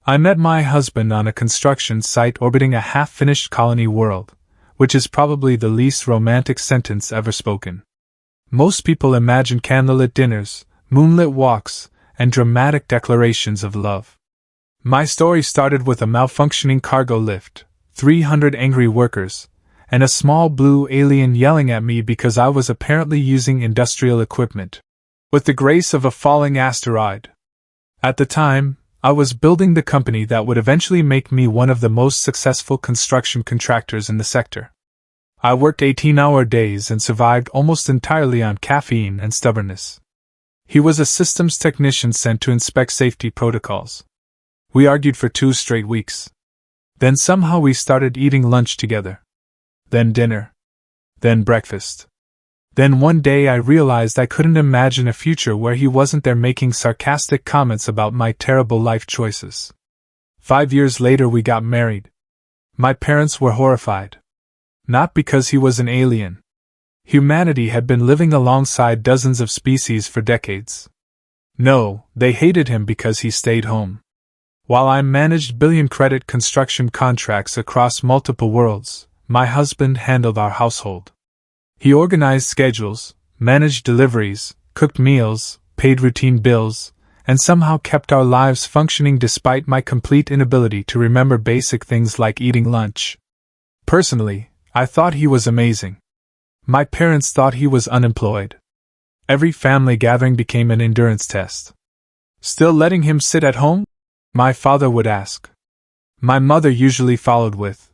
I met my husband on a construction site orbiting a half-finished colony world, which is probably the least romantic sentence ever spoken. Most people imagine candlelit dinners, moonlit walks, and dramatic declarations of love. My story started with a malfunctioning cargo lift, 300 angry workers, and a small blue alien yelling at me because I was apparently using industrial equipment. With the grace of a falling asteroid. At the time, I was building the company that would eventually make me one of the most successful construction contractors in the sector. I worked 18-hour days and survived almost entirely on caffeine and stubbornness. He was a systems technician sent to inspect safety protocols. We argued for 2 straight weeks. Then somehow we started eating lunch together. Then dinner. Then breakfast. Then one day I realized I couldn't imagine a future where he wasn't there making sarcastic comments about my terrible life choices. 5 years later we got married. My parents were horrified. Not because he was an alien. Humanity had been living alongside dozens of species for decades. No, they hated him because he stayed home. While I managed billion-credit construction contracts across multiple worlds, my husband handled our household. He organized schedules, managed deliveries, cooked meals, paid routine bills, and somehow kept our lives functioning despite my complete inability to remember basic things like eating lunch. Personally, I thought he was amazing. My parents thought he was unemployed. Every family gathering became an endurance test. Still letting him sit at home? My father would ask. My mother usually followed with,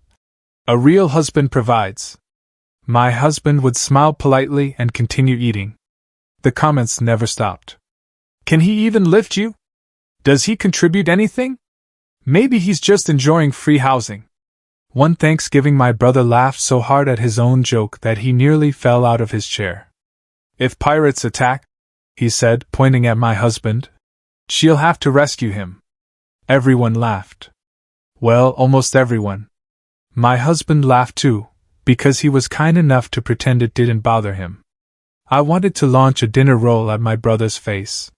"A real husband provides." My husband would smile politely and continue eating. The comments never stopped. Can he even lift you? Does he contribute anything? Maybe he's just enjoying free housing. One Thanksgiving my brother laughed so hard at his own joke that he nearly fell out of his chair. "If pirates attack," he said, pointing at my husband, "she'll have to rescue him." Everyone laughed. Well, almost everyone. My husband laughed too, because he was kind enough to pretend it didn't bother him. I wanted to launch a dinner roll at my brother's face.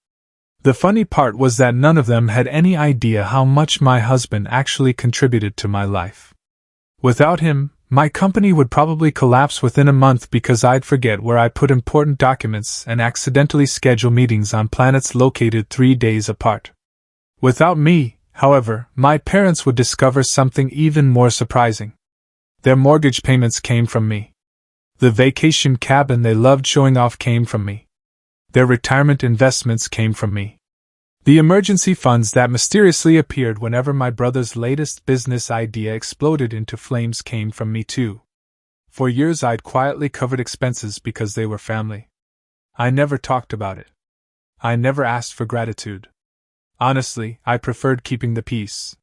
The funny part was that none of them had any idea how much my husband actually contributed to my life. Without him, my company would probably collapse within a month because I'd forget where I put important documents and accidentally schedule meetings on planets located 3 days apart. Without me, however, my parents would discover something even more surprising. Their mortgage payments came from me. The vacation cabin they loved showing off came from me. Their retirement investments came from me. The emergency funds that mysteriously appeared whenever my brother's latest business idea exploded into flames came from me too. For years I'd quietly covered expenses because they were family. I never talked about it. I never asked for gratitude. Honestly, I preferred keeping the peace.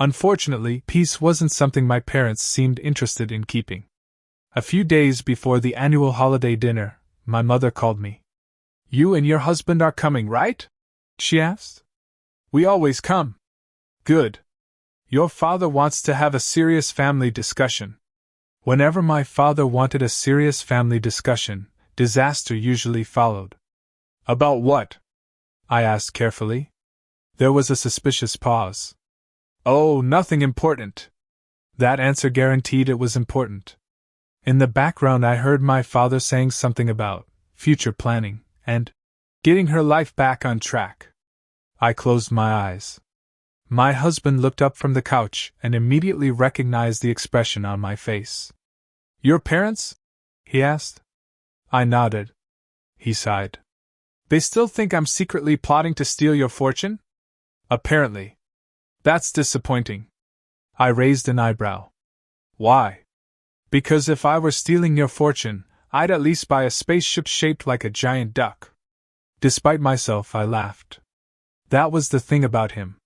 Unfortunately, peace wasn't something my parents seemed interested in keeping. A few days before the annual holiday dinner, my mother called me. "You and your husband are coming, right?" she asked. "We always come." "Good. Your father wants to have a serious family discussion." Whenever my father wanted a serious family discussion, disaster usually followed. "About what?" I asked carefully. There was a suspicious pause. "Oh, nothing important." That answer guaranteed it was important. In the background I heard my father saying something about future planning and getting her life back on track. I closed my eyes. My husband looked up from the couch and immediately recognized the expression on my face. "Your parents?" he asked. I nodded. He sighed. "They still think I'm secretly plotting to steal your fortune?" "Apparently. That's disappointing." I raised an eyebrow. "Why?" "Because if I were stealing your fortune, I'd at least buy a spaceship shaped like a giant duck." Despite myself, I laughed. That was the thing about him.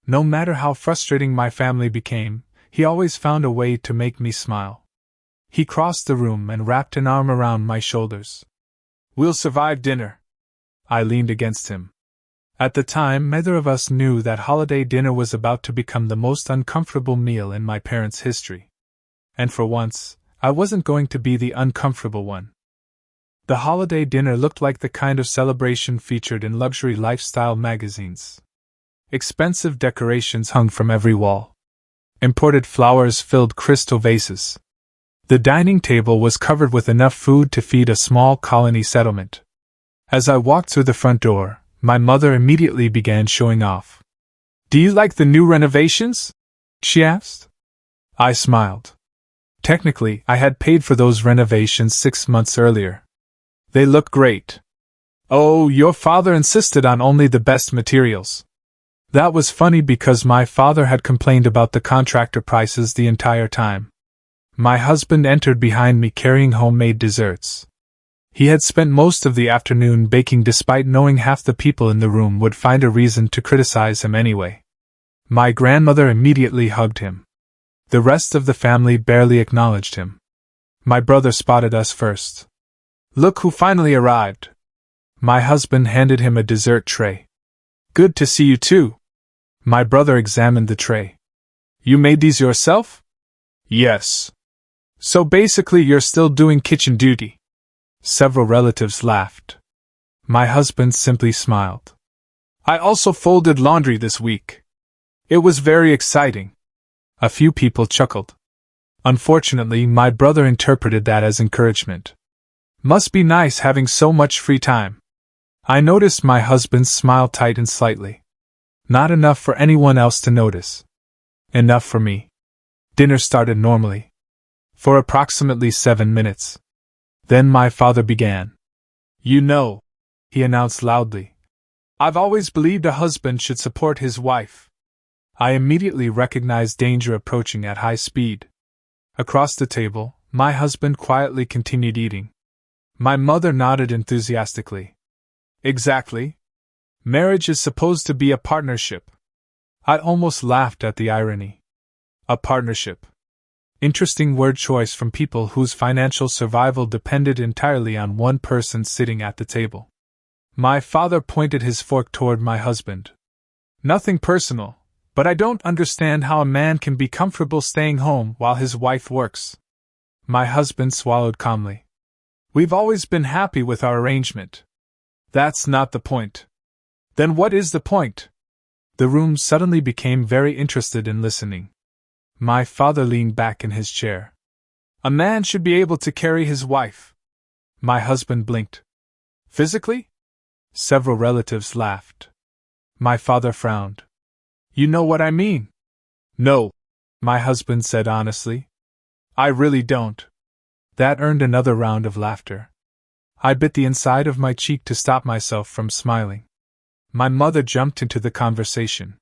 No matter how frustrating my family became, he always found a way to make me smile. He crossed the room and wrapped an arm around my shoulders. "We'll survive dinner." I leaned against him. At the time, neither of us knew that holiday dinner was about to become the most uncomfortable meal in my parents' history. And for once, I wasn't going to be the uncomfortable one. The holiday dinner looked like the kind of celebration featured in luxury lifestyle magazines. Expensive decorations hung from every wall. Imported flowers filled crystal vases. The dining table was covered with enough food to feed a small colony settlement. As I walked through the front door, my mother immediately began showing off. "Do you like the new renovations?" she asked. I smiled. Technically, I had paid for those renovations 6 months earlier. They look great. "Oh, your father insisted on only the best materials." That was funny because my father had complained about the contractor prices the entire time. My husband entered behind me carrying homemade desserts. He had spent most of the afternoon baking despite knowing half the people in the room would find a reason to criticize him anyway. My grandmother immediately hugged him. The rest of the family barely acknowledged him. My brother spotted us first. "Look who finally arrived." My husband handed him a dessert tray. "Good to see you too." My brother examined the tray. "You made these yourself?" "Yes." "So basically you're still doing kitchen duty." Several relatives laughed. My husband simply smiled. "I also folded laundry this week. It was very exciting." A few people chuckled. Unfortunately, my brother interpreted that as encouragement. "Must be nice having so much free time." I noticed my husband's smile tighten slightly. Not enough for anyone else to notice. Enough for me. Dinner started normally. For approximately 7 minutes. Then my father began. "You know," he announced loudly, "I've always believed a husband should support his wife." I immediately recognized danger approaching at high speed. Across the table, my husband quietly continued eating. My mother nodded enthusiastically. "Exactly. Marriage is supposed to be a partnership." I almost laughed at the irony. A partnership. Interesting word choice from people whose financial survival depended entirely on one person sitting at the table. My father pointed his fork toward my husband. "Nothing personal, but I don't understand how a man can be comfortable staying home while his wife works." My husband swallowed calmly. "We've always been happy with our arrangement." "That's not the point." "Then what is the point?" The room suddenly became very interested in listening. My father leaned back in his chair. "A man should be able to carry his wife." My husband blinked. "Physically?" Several relatives laughed. My father frowned. "You know what I mean?" "No," my husband said honestly. "I really don't." That earned another round of laughter. I bit the inside of my cheek to stop myself from smiling. My mother jumped into the conversation.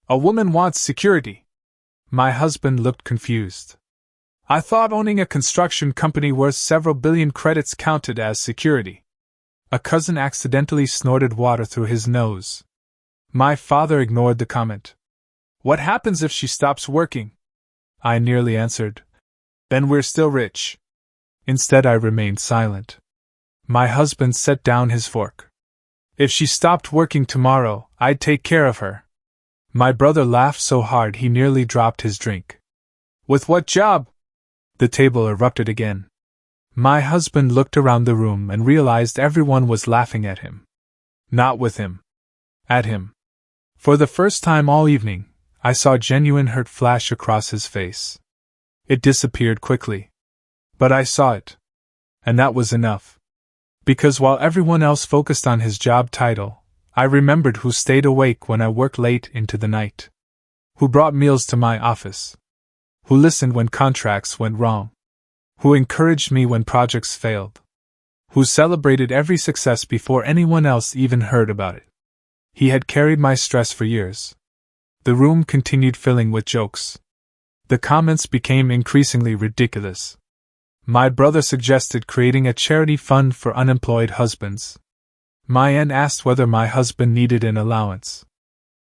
"A woman wants security." My husband looked confused. "I thought owning a construction company worth several billion credits counted as security." A cousin accidentally snorted water through his nose. My father ignored the comment. "What happens if she stops working?" I nearly answered. "Then we're still rich." Instead, I remained silent. My husband set down his fork. "If she stopped working tomorrow, I'd take care of her." My brother laughed so hard he nearly dropped his drink. "With what job?" The table erupted again. My husband looked around the room and realized everyone was laughing at him. Not with him. At him. For the first time all evening, I saw genuine hurt flash across his face. It disappeared quickly. But I saw it. And that was enough. Because while everyone else focused on his job title, I remembered who stayed awake when I worked late into the night. Who brought meals to my office. Who listened when contracts went wrong. Who encouraged me when projects failed. Who celebrated every success before anyone else even heard about it. He had carried my stress for years. The room continued filling with jokes. The comments became increasingly ridiculous. My brother suggested creating a charity fund for unemployed husbands. My aunt asked whether my husband needed an allowance.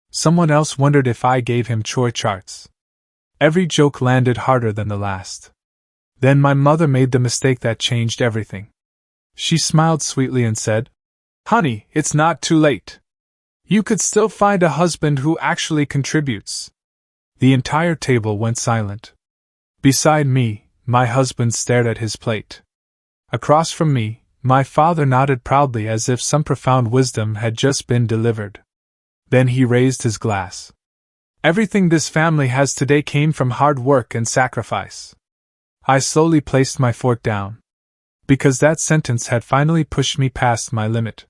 Someone else wondered if I gave him chore charts. Every joke landed harder than the last. Then my mother made the mistake that changed everything. She smiled sweetly and said, "Honey, it's not too late. You could still find a husband who actually contributes." The entire table went silent. Beside me, my husband stared at his plate. Across from me, my father nodded proudly as if some profound wisdom had just been delivered. Then he raised his glass. Everything this family has today came from hard work and sacrifice. I slowly placed my fork down, because that sentence had finally pushed me past my limit.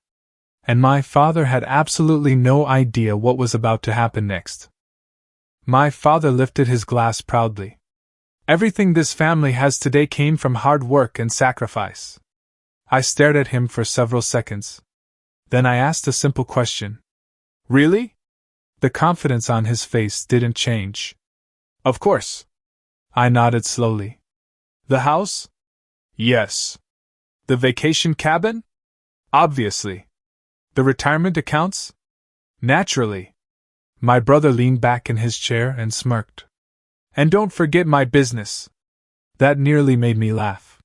And my father had absolutely no idea what was about to happen next. My father lifted his glass proudly. Everything this family has today came from hard work and sacrifice. I stared at him for several seconds. Then I asked a simple question. Really? The confidence on his face didn't change. Of course. I nodded slowly. The house? Yes. The vacation cabin? Obviously. The retirement accounts? Naturally. My brother leaned back in his chair and smirked. And don't forget my business. That nearly made me laugh.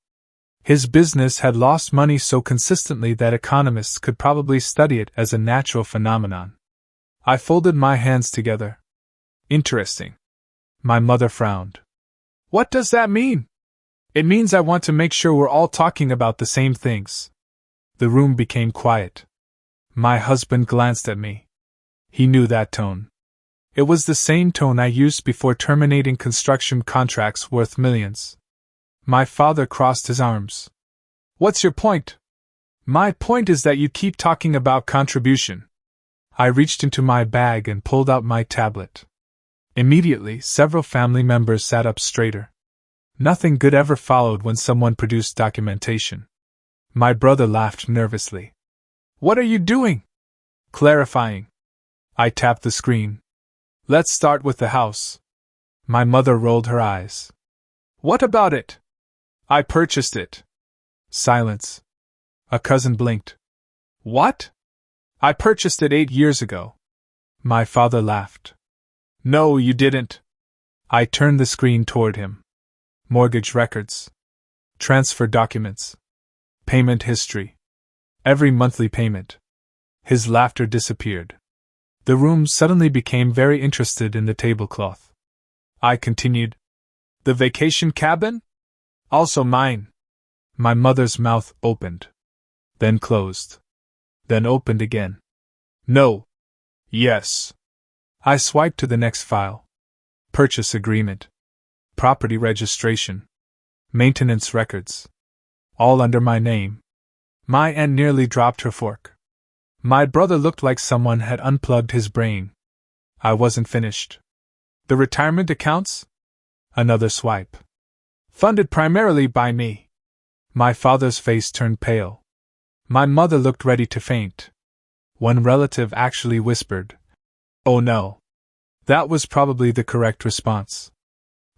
His business had lost money so consistently that economists could probably study it as a natural phenomenon. I folded my hands together. Interesting. My mother frowned. What does that mean? It means I want to make sure we're all talking about the same things. The room became quiet. My husband glanced at me. He knew that tone. It was the same tone I used before terminating construction contracts worth millions. My father crossed his arms. What's your point? My point is that you keep talking about contribution. I reached into my bag and pulled out my tablet. Immediately, several family members sat up straighter. Nothing good ever followed when someone produced documentation. My brother laughed nervously. What are you doing? Clarifying. I tapped the screen. Let's start with the house. My mother rolled her eyes. What about it? I purchased it. Silence. A cousin blinked. What? I purchased it 8 years ago. My father laughed. No, you didn't. I turned the screen toward him. Mortgage records. Transfer documents. Payment history. Every monthly payment. His laughter disappeared. The room suddenly became very interested in the tablecloth. I continued. The vacation cabin? Also mine. My mother's mouth opened. Then closed. Then opened again. No. Yes. I swiped to the next file. Purchase agreement. Property registration. Maintenance records. All under my name. My aunt nearly dropped her fork. My brother looked like someone had unplugged his brain. I wasn't finished. The retirement accounts? Another swipe. Funded primarily by me. My father's face turned pale. My mother looked ready to faint. One relative actually whispered, "Oh no." That was probably the correct response.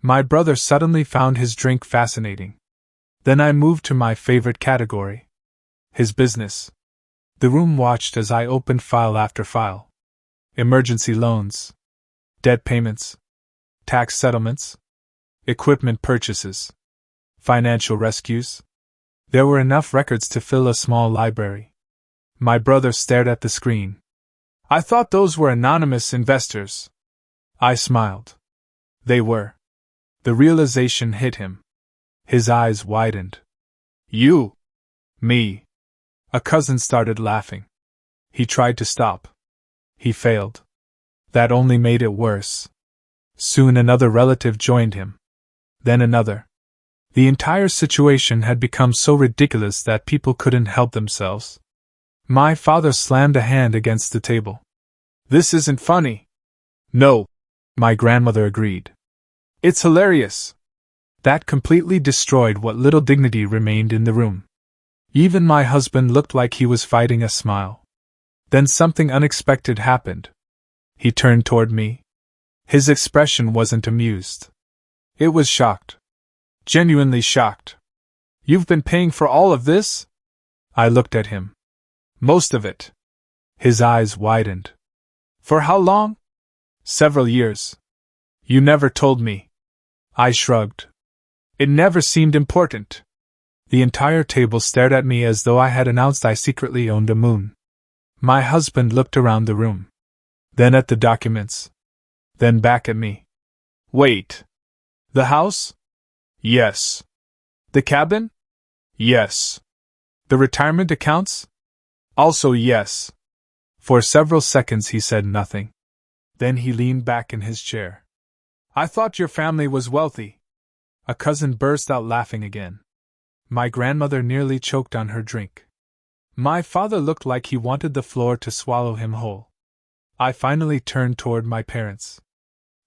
My brother suddenly found his drink fascinating. Then I moved to my favorite category. His business. The room watched as I opened file after file. Emergency loans. Debt payments. Tax settlements. Equipment purchases. Financial rescues. There were enough records to fill a small library. My brother stared at the screen. I thought those were anonymous investors. I smiled. They were. The realization hit him. His eyes widened. You? Me? A cousin started laughing. He tried to stop. He failed. That only made it worse. Soon another relative joined him. Then another. The entire situation had become so ridiculous that people couldn't help themselves. My father slammed a hand against the table. This isn't funny. No, my grandmother agreed. It's hilarious. That completely destroyed what little dignity remained in the room. Even my husband looked like he was fighting a smile. Then something unexpected happened. He turned toward me. His expression wasn't amused. It was shocked. Genuinely shocked. You've been paying for all of this? I looked at him. Most of it. His eyes widened. For how long? Several years. You never told me. I shrugged. It never seemed important. The entire table stared at me as though I had announced I secretly owned a moon. My husband looked around the room. Then at the documents. Then back at me. Wait. The house? Yes. The cabin? Yes. The retirement accounts? Also yes. For several seconds he said nothing. Then he leaned back in his chair. I thought your family was wealthy. A cousin burst out laughing again. My grandmother nearly choked on her drink. My father looked like he wanted the floor to swallow him whole. I finally turned toward my parents.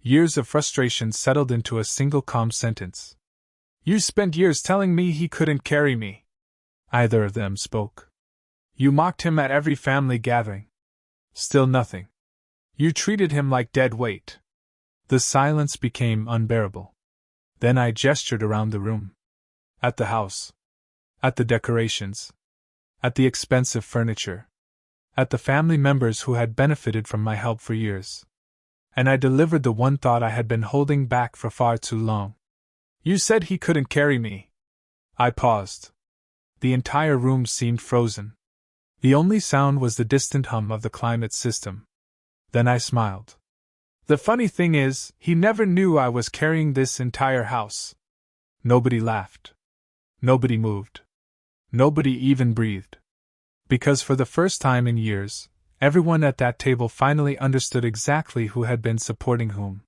Years of frustration settled into a single calm sentence. You spent years telling me he couldn't carry me. Either of them spoke. You mocked him at every family gathering. Still nothing. You treated him like dead weight. The silence became unbearable. Then I gestured around the room. At the house. At the decorations. At the expensive furniture. At the family members who had benefited from my help for years. And I delivered the one thought I had been holding back for far too long. You said he couldn't carry me. I paused. The entire room seemed frozen. The only sound was the distant hum of the climate system. Then I smiled. The funny thing is, he never knew I was carrying this entire house. Nobody laughed. Nobody moved. Nobody even breathed. Because for the first time in years, everyone at that table finally understood exactly who had been supporting whom.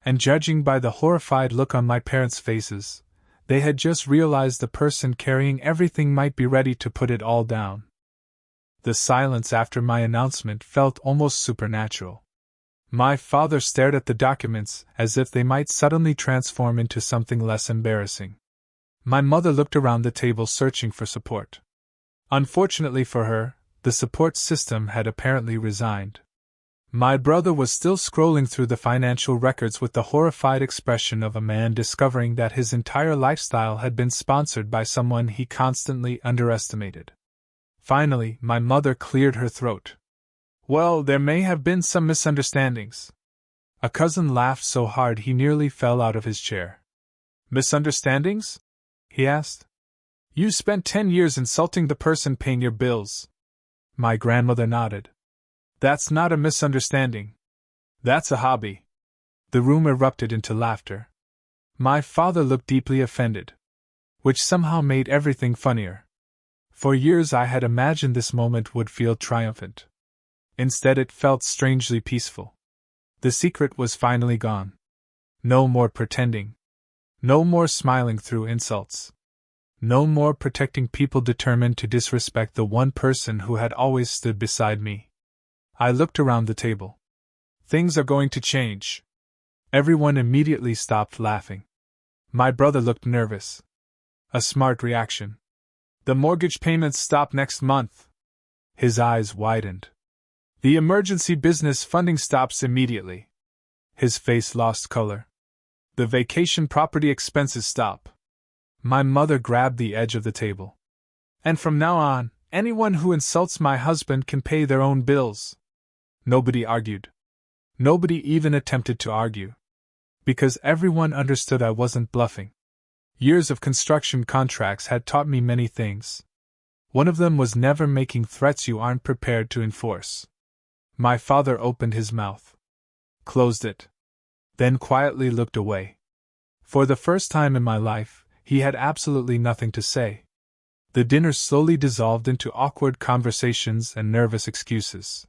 And judging by the horrified look on my parents' faces, they had just realized the person carrying everything might be ready to put it all down. The silence after my announcement felt almost supernatural. My father stared at the documents as if they might suddenly transform into something less embarrassing. My mother looked around the table searching for support. Unfortunately for her, the support system had apparently resigned. My brother was still scrolling through the financial records with the horrified expression of a man discovering that his entire lifestyle had been sponsored by someone he constantly underestimated. Finally, my mother cleared her throat. Well, there may have been some misunderstandings. A cousin laughed so hard he nearly fell out of his chair. Misunderstandings? He asked. You spent 10 years insulting the person paying your bills. My grandmother nodded. That's not a misunderstanding. That's a hobby. The room erupted into laughter. My father looked deeply offended, which somehow made everything funnier. For years I had imagined this moment would feel triumphant. Instead it felt strangely peaceful. The secret was finally gone. No more pretending. No more smiling through insults. No more protecting people determined to disrespect the one person who had always stood beside me. I looked around the table. Things are going to change. Everyone immediately stopped laughing. My brother looked nervous. A smart reaction. The mortgage payments stop next month. His eyes widened. The emergency business funding stops immediately. His face lost color. The vacation property expenses stop. My mother grabbed the edge of the table. And from now on, anyone who insults my husband can pay their own bills. Nobody argued. Nobody even attempted to argue. Because everyone understood I wasn't bluffing. Years of construction contracts had taught me many things. One of them was never making threats you aren't prepared to enforce. My father opened his mouth. Closed it. Then quietly looked away. For the first time in my life, he had absolutely nothing to say. The dinner slowly dissolved into awkward conversations and nervous excuses.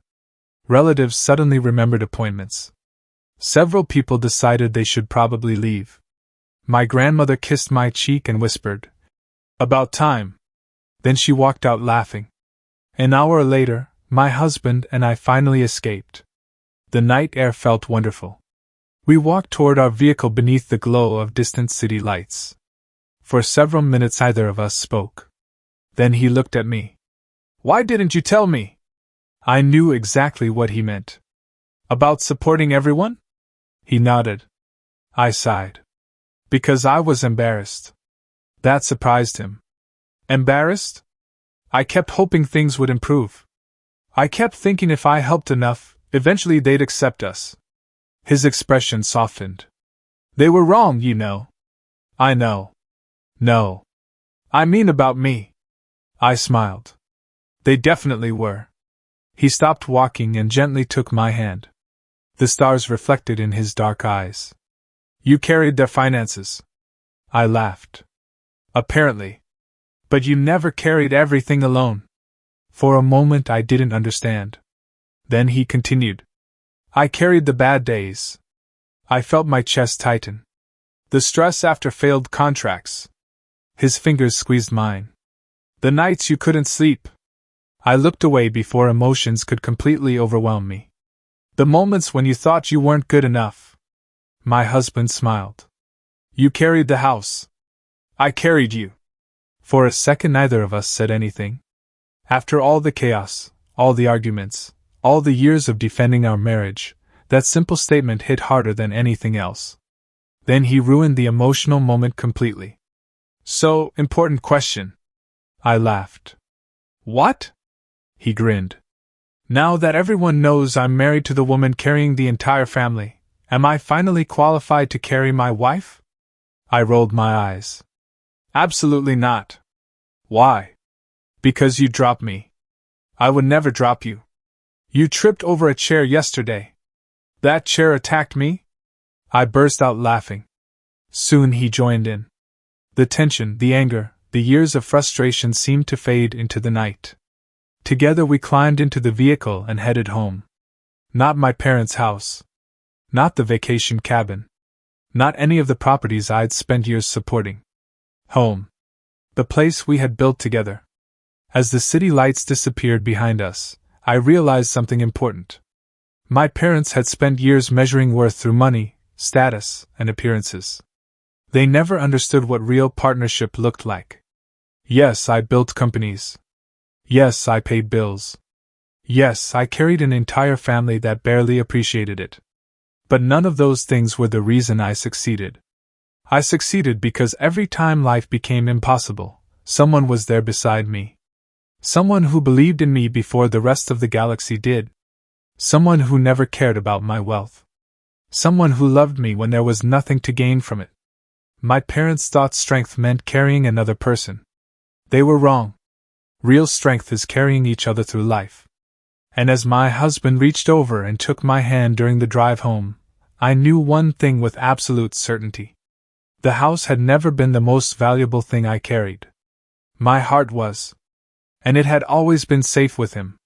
Relatives suddenly remembered appointments. Several people decided they should probably leave. My grandmother kissed my cheek and whispered, "About time." Then she walked out laughing. An hour later, my husband and I finally escaped. The night air felt wonderful. We walked toward our vehicle beneath the glow of distant city lights. For several minutes neither of us spoke. Then he looked at me. "Why didn't you tell me?" I knew exactly what he meant. "About supporting everyone?" He nodded. I sighed. Because I was embarrassed. That surprised him. Embarrassed? I kept hoping things would improve. I kept thinking if I helped enough, eventually they'd accept us. His expression softened. They were wrong, you know. I know. No. I mean about me. I smiled. They definitely were. He stopped walking and gently took my hand. The stars reflected in his dark eyes. You carried their finances. I laughed. Apparently. But you never carried everything alone. For a moment I didn't understand. Then he continued. I carried the bad days. I felt my chest tighten. The stress after failed contracts. His fingers squeezed mine. The nights you couldn't sleep. I looked away before emotions could completely overwhelm me. The moments when you thought you weren't good enough. My husband smiled. You carried the house. I carried you. For a second neither of us said anything. After all the chaos, all the arguments, all the years of defending our marriage, that simple statement hit harder than anything else. Then he ruined the emotional moment completely. So, important question. I laughed. What? He grinned. Now that everyone knows I'm married to the woman carrying the entire family, am I finally qualified to carry my wife? I rolled my eyes. Absolutely not. Why? Because you dropped me. I would never drop you. You tripped over a chair yesterday. That chair attacked me? I burst out laughing. Soon he joined in. The tension, the anger, the years of frustration seemed to fade into the night. Together we climbed into the vehicle and headed home. Not my parents' house. Not the vacation cabin. Not any of the properties I'd spent years supporting. Home. The place we had built together. As the city lights disappeared behind us, I realized something important. My parents had spent years measuring worth through money, status, and appearances. They never understood what real partnership looked like. Yes, I built companies. Yes, I paid bills. Yes, I carried an entire family that barely appreciated it. But none of those things were the reason I succeeded. I succeeded because every time life became impossible, someone was there beside me. Someone who believed in me before the rest of the galaxy did. Someone who never cared about my wealth. Someone who loved me when there was nothing to gain from it. My parents thought strength meant carrying another person. They were wrong. Real strength is carrying each other through life. And as my husband reached over and took my hand during the drive home, I knew one thing with absolute certainty. The house had never been the most valuable thing I carried. My heart was. And it had always been safe with him.